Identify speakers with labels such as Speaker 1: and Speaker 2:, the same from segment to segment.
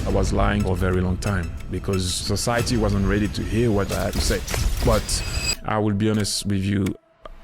Speaker 1: I was lying for a very long time because society wasn't ready to hear what I had to say. But I will be honest with you,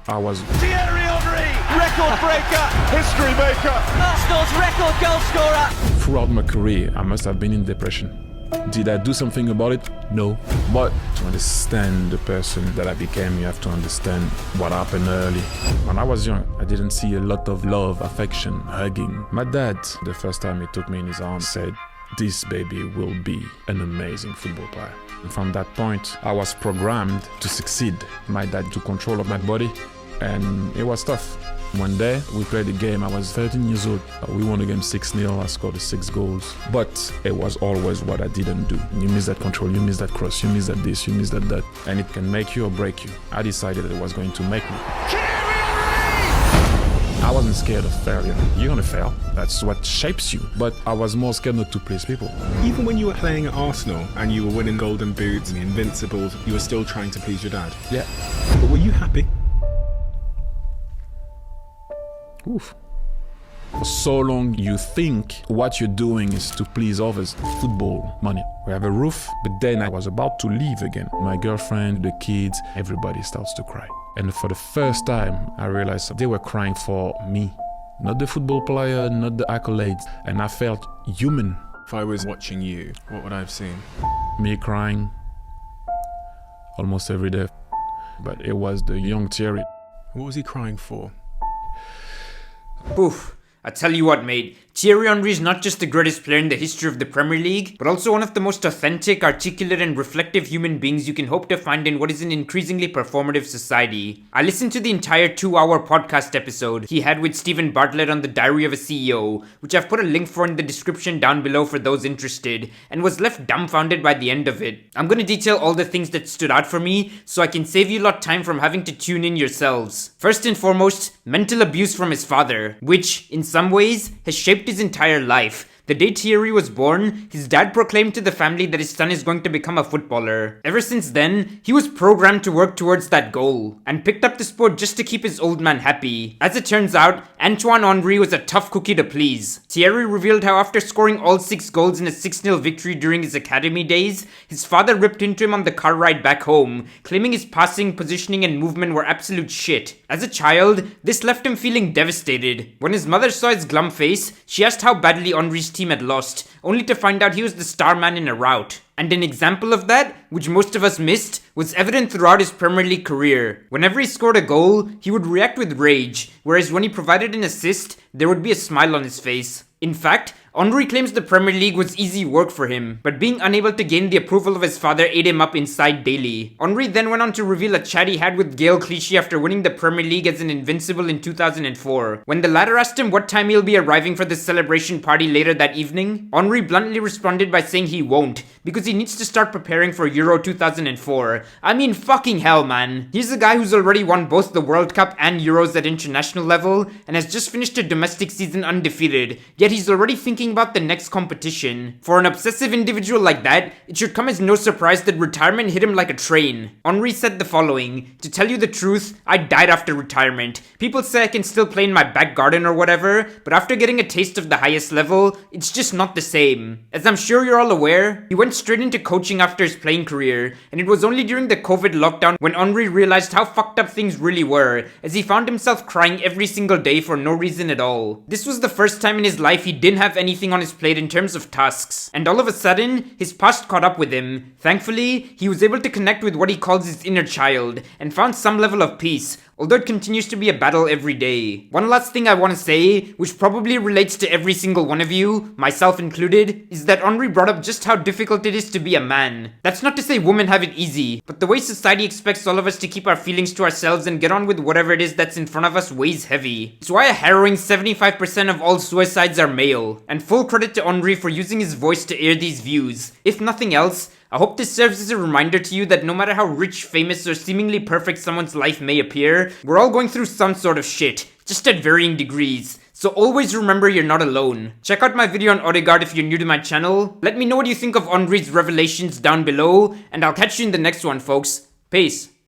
Speaker 1: I was...
Speaker 2: Thierry Henry, record breaker, history maker,
Speaker 3: Arsenal's record goal scorer.
Speaker 1: Throughout my career, I must have been in depression. Did I do something about it? No. But to understand the person that I became, you have to understand what happened early. When I was young, I didn't see a lot of love, affection, hugging. My dad, the first time he took me in his arms, said, "This baby will be an amazing football player." And from that point, I was programmed to succeed. My dad took control of my body, and it was tough. One day, we played a game. I was 13 years old. We won the game 6-0. I scored the 6 goals. But it was always what I didn't do. You miss that control, you miss that cross, you miss that this, you miss that that. And it can make you or break you. I decided it was going to make me. I wasn't scared of failure. You're gonna fail. That's what shapes you. But I was more scared not to please people.
Speaker 4: Even when you were playing at Arsenal and you were winning golden boots and the Invincibles, you were still trying to please your dad.
Speaker 1: Yeah.
Speaker 4: But were you happy?
Speaker 1: Oof. For so long, you think what you're doing is to please others. Football, money. We have a roof, but then I was about to leave again. My girlfriend, the kids, everybody starts to cry. And for the first time, I realized they were crying for me. Not the football player, not the accolades. And I felt human.
Speaker 4: If I was watching you, what would I have seen?
Speaker 1: Me crying almost every day. But it was the young Thierry.
Speaker 4: What was he crying for?
Speaker 5: Poof. I tell you what, mate. Thierry Henry is not just the greatest player in the history of the Premier League, but also one of the most authentic, articulate and reflective human beings you can hope to find in what is an increasingly performative society. I listened to the entire 2-hour podcast episode he had with Steven Bartlett on the Diary of a CEO, which I've put a link for in the description down below for those interested, and was left dumbfounded by the end of it. I'm gonna detail all the things that stood out for me, so I can save you a lot time from having to tune in yourselves. First and foremost, mental abuse from his father, which, in some ways, has shaped his entire life. The day Thierry was born, his dad proclaimed to the family that his son is going to become a footballer. Ever since then, he was programmed to work towards that goal, and picked up the sport just to keep his old man happy. As it turns out, Antoine Henry was a tough cookie to please. Thierry revealed how after scoring all 6 goals in a 6-0 victory during his academy days, his father ripped into him on the car ride back home, claiming his passing, positioning and movement were absolute shit. As a child, this left him feeling devastated. When his mother saw his glum face, she asked how badly Henry's team had lost, only to find out he was the star man in a rout. And an example of that, which most of us missed, was evident throughout his Premier League career. Whenever he scored a goal, he would react with rage, whereas when he provided an assist, there would be a smile on his face. In fact, Henry claims the Premier League was easy work for him, but being unable to gain the approval of his father ate him up inside daily. Henry then went on to reveal a chat he had with Gaël Clichy after winning the Premier League as an Invincible in 2004. When the latter asked him what time he'll be arriving for the celebration party later that evening, Henry bluntly responded by saying he won't, because he needs to start preparing for Euro 2004. I mean, fucking hell, man. He's a guy who's already won both the World Cup and Euros at international level, and has just finished a domestic season undefeated, yet he's already thinking about the next competition. For an obsessive individual like that, it should come as no surprise that retirement hit him like a train. Henry said the following: "To tell you the truth, I died after retirement. People say I can still play in my back garden or whatever, but after getting a taste of the highest level, it's just not the same." As I'm sure you're all aware, he went straight into coaching after his playing career, and it was only during the COVID lockdown when Henry realized how fucked up things really were, as he found himself crying every single day for no reason at all. This was the first time in his life he didn't have anything on his plate in terms of tasks, and all of a sudden, his past caught up with him. Thankfully, he was able to connect with what he calls his inner child, and found some level of peace, although it continues to be a battle every day. One last thing I want to say, which probably relates to every single one of you, myself included, is that Henry brought up just how difficult it is to be a man. That's not to say women have it easy, but the way society expects all of us to keep our feelings to ourselves and get on with whatever it is that's in front of us weighs heavy. It's why a harrowing 75% of all suicides are male, and full credit to Henry for using his voice to air these views. If nothing else, I hope this serves as a reminder to you that no matter how rich, famous, or seemingly perfect someone's life may appear, we're all going through some sort of shit, just at varying degrees. So always remember you're not alone. Check out my video on Odegaard if you're new to my channel. Let me know what you think of Henry's revelations down below, and I'll catch you in the next one, folks. Peace.